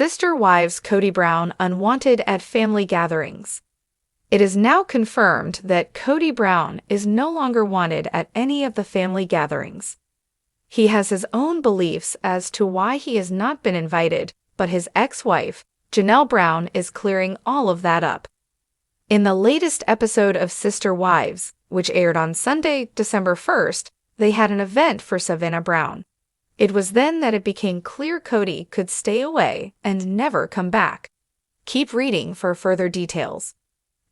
Sister wives Kody Brown unwanted at family gatherings. It is now confirmed that Kody Brown is no longer wanted at any of the family gatherings. He has his own beliefs as to why he has not been invited, but his ex-wife, Janelle Brown, is clearing all of that up. In the latest episode of Sister Wives, which aired on Sunday, December 1st, they had an event for Savannah Brown. It was then that it became clear Kody could stay away and never come back. Keep reading for further details.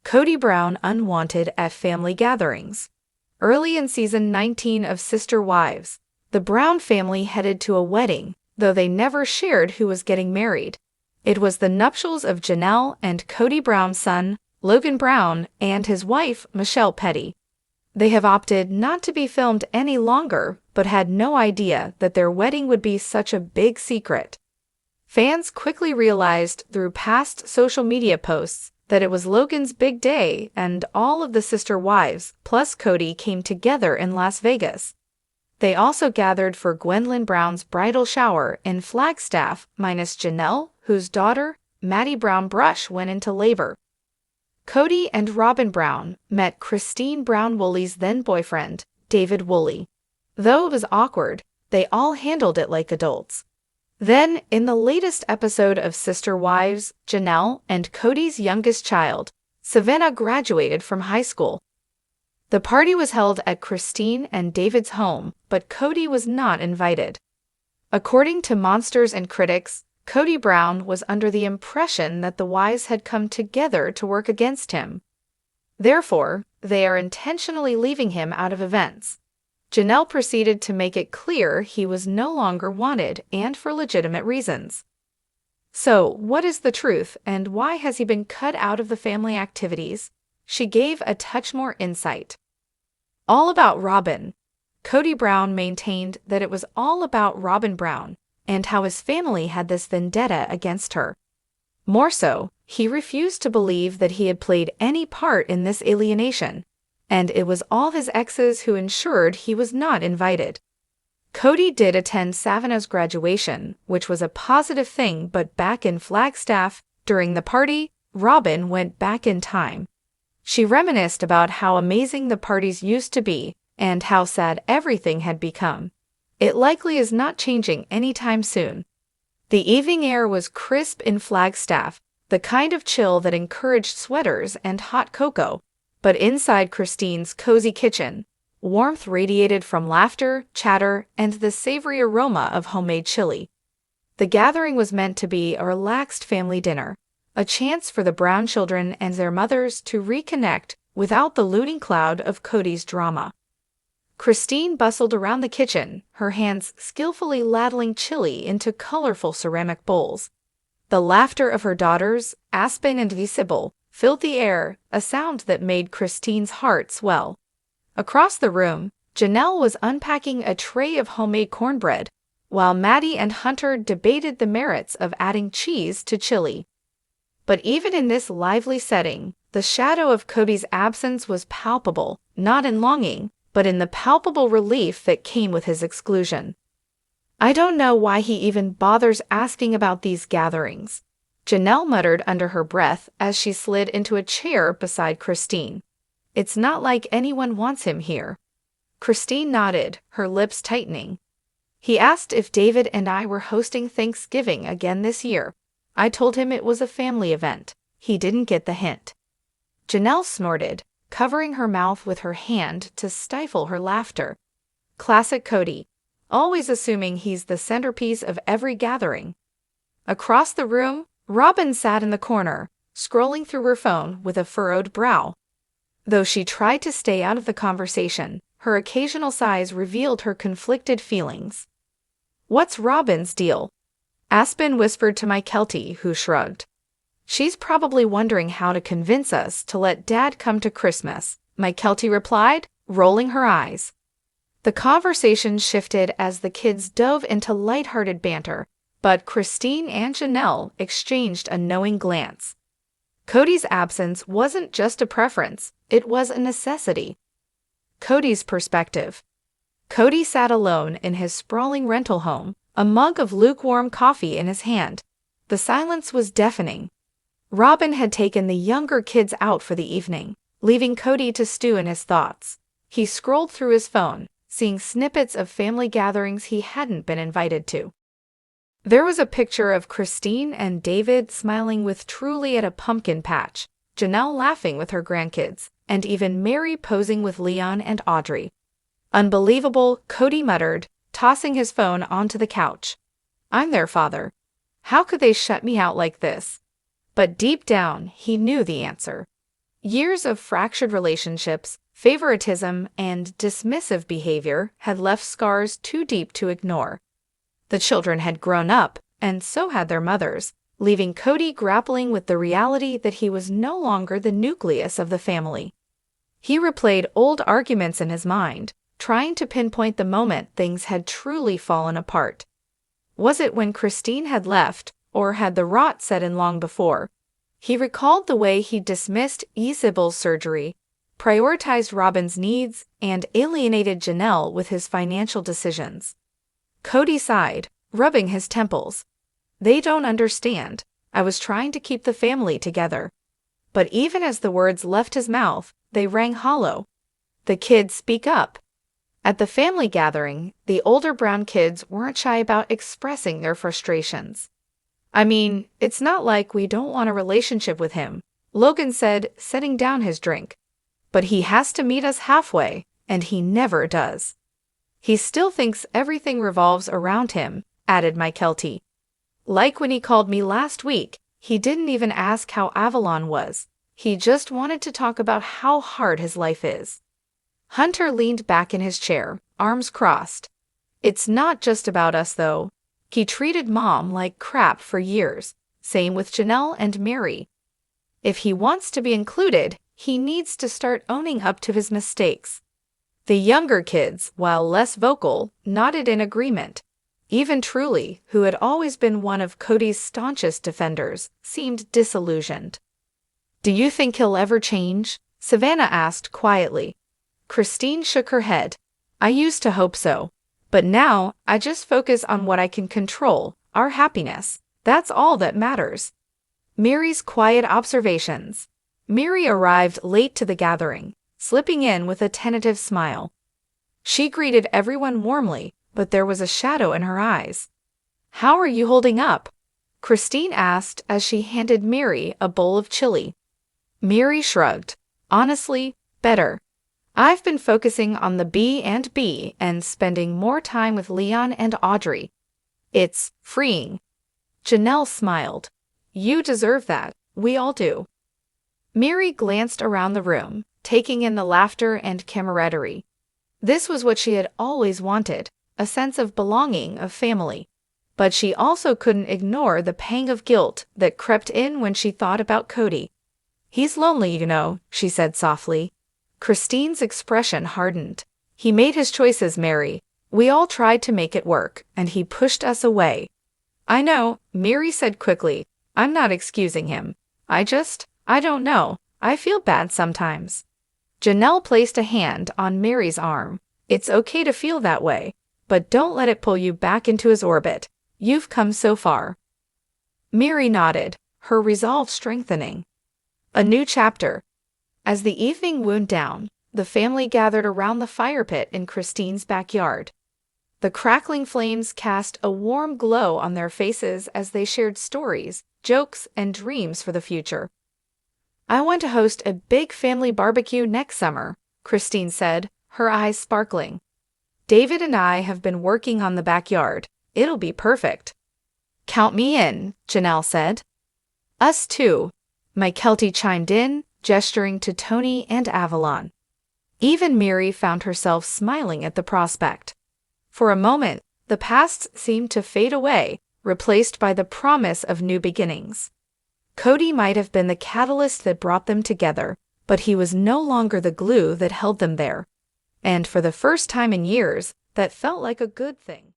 Kody Brown unwanted at family gatherings. Early in season 19 of Sister Wives, the Brown family headed to a wedding, though they never shared who was getting married. It was the nuptials of Janelle and Kody Brown's son, Logan Brown, and his wife, Michelle Petty. They have opted not to be filmed any longer, but had no idea that their wedding would be such a big secret. Fans quickly realized through past social media posts that it was Logan's big day, and all of the sister wives plus Kody came together in Las Vegas. They also gathered for Gwendolyn Brown's bridal shower in Flagstaff, minus Janelle, whose daughter, Maddie Brown Brush, went into labor. Kody and Robin Brown met Christine Brown Woolley's then-boyfriend, David Woolley. Though it was awkward, they all handled it like adults. Then, in the latest episode of Sister Wives, Janelle and Kody's youngest child, Savannah, graduated from high school. The party was held at Christine and David's home, but Kody was not invited. According to Monsters and Critics, Kody Brown was under the impression that the wives had come together to work against him. Therefore, they are intentionally leaving him out of events. Janelle proceeded to make it clear he was no longer wanted, and for legitimate reasons. So, what is the truth, and why has he been cut out of the family activities? She gave a touch more insight. All about Robin. Kody Brown maintained that it was all about Robin Brown, and how his family had this vendetta against her. More so, he refused to believe that he had played any part in this alienation, and it was all his exes who ensured he was not invited. Kody did attend Savannah's graduation, which was a positive thing, but back in Flagstaff, during the party, Robin went back in time. She reminisced about how amazing the parties used to be, and how sad everything had become. It likely is not changing anytime soon. The evening air was crisp in Flagstaff, the kind of chill that encouraged sweaters and hot cocoa. But inside Christine's cozy kitchen, warmth radiated from laughter, chatter, and the savory aroma of homemade chili. The gathering was meant to be a relaxed family dinner, a chance for the Brown children and their mothers to reconnect without the looming cloud of Kody's drama. Christine bustled around the kitchen, her hands skillfully ladling chili into colorful ceramic bowls. The laughter of her daughters, Aspen and Visible, filled the air, a sound that made Christine's heart swell. Across the room, Janelle was unpacking a tray of homemade cornbread, while Maddie and Hunter debated the merits of adding cheese to chili. But even in this lively setting, the shadow of Kody's absence was palpable, not in longing, but in the palpable relief that came with his exclusion. I don't know why he even bothers asking about these gatherings, Janelle muttered under her breath as she slid into a chair beside Christine. It's not like anyone wants him here. Christine nodded, her lips tightening. He asked if David and I were hosting Thanksgiving again this year. I told him it was a family event. He didn't get the hint. Janelle snorted, covering her mouth with her hand to stifle her laughter. Classic Kody, always assuming he's the centerpiece of every gathering. Across the room, Robin sat in the corner, scrolling through her phone with a furrowed brow. Though she tried to stay out of the conversation, her occasional sighs revealed her conflicted feelings. "What's Robin's deal?" Aspen whispered to my Keltie, who shrugged. "She's probably wondering how to convince us to let Dad come to Christmas," my Keltie replied, rolling her eyes. The conversation shifted as the kids dove into lighthearted banter, but Christine and Janelle exchanged a knowing glance. Kody's absence wasn't just a preference, it was a necessity. Kody's perspective. Kody sat alone in his sprawling rental home, a mug of lukewarm coffee in his hand. The silence was deafening. Robin had taken the younger kids out for the evening, leaving Kody to stew in his thoughts. He scrolled through his phone, seeing snippets of family gatherings he hadn't been invited to. There was a picture of Christine and David smiling with Truly at a pumpkin patch, Janelle laughing with her grandkids, and even Mary posing with Leon and Audrey. Unbelievable, Kody muttered, tossing his phone onto the couch. I'm their father. How could they shut me out like this? But deep down, he knew the answer. Years of fractured relationships, favoritism, and dismissive behavior had left scars too deep to ignore. The children had grown up, and so had their mothers, leaving Kody grappling with the reality that he was no longer the nucleus of the family. He replayed old arguments in his mind, trying to pinpoint the moment things had truly fallen apart. Was it when Christine had left, or had the rot set in long before? He recalled the way he dismissed Isabel's surgery, prioritized Robin's needs, and alienated Janelle with his financial decisions. Kody sighed, rubbing his temples. They don't understand. I was trying to keep the family together. But even as the words left his mouth, they rang hollow. The kids speak up. At the family gathering, the older Brown kids weren't shy about expressing their frustrations. I mean, it's not like we don't want a relationship with him, Logan said, setting down his drink. But he has to meet us halfway, and he never does. He still thinks everything revolves around him, added Mykelti. Like when he called me last week, he didn't even ask how Avalon was. He just wanted to talk about how hard his life is. Hunter leaned back in his chair, arms crossed. It's not just about us, though. He treated Mom like crap for years, same with Janelle and Mary. If he wants to be included, he needs to start owning up to his mistakes. The younger kids, while less vocal, nodded in agreement. Even Truly, who had always been one of Kody's staunchest defenders, seemed disillusioned. Do you think he'll ever change? Savannah asked quietly. Christine shook her head. I used to hope so. But now, I just focus on what I can control, our happiness. That's all that matters. Mary's quiet observations. Mary arrived late to the gathering, slipping in with a tentative smile. She greeted everyone warmly, but there was a shadow in her eyes. How are you holding up? Christine asked as she handed Mary a bowl of chili. Mary shrugged. Honestly, better. I've been focusing on the B&B and spending more time with Leon and Audrey. It's freeing. Janelle smiled. You deserve that. We all do. Mary glanced around the room, taking in the laughter and camaraderie. This was what she had always wanted, a sense of belonging, of family. But she also couldn't ignore the pang of guilt that crept in when she thought about Kody. He's lonely, you know, she said softly. Christine's expression hardened. He made his choices, Mary. We all tried to make it work, and he pushed us away. I know, Mary said quickly. I'm not excusing him. I don't know. I feel bad sometimes. Janelle placed a hand on Mary's arm. It's okay to feel that way, but don't let it pull you back into his orbit. You've come so far. Mary nodded, her resolve strengthening. A new chapter. As the evening wound down, the family gathered around the fire pit in Christine's backyard. The crackling flames cast a warm glow on their faces as they shared stories, jokes, and dreams for the future. I want to host a big family barbecue next summer, Christine said, her eyes sparkling. David and I have been working on the backyard. It'll be perfect. Count me in, Janelle said. Us too, Mykelti chimed in, gesturing to Tony and Avalon. Even Mary found herself smiling at the prospect. For a moment, the past seemed to fade away, replaced by the promise of new beginnings. Kody might have been the catalyst that brought them together, but he was no longer the glue that held them there. And for the first time in years, that felt like a good thing.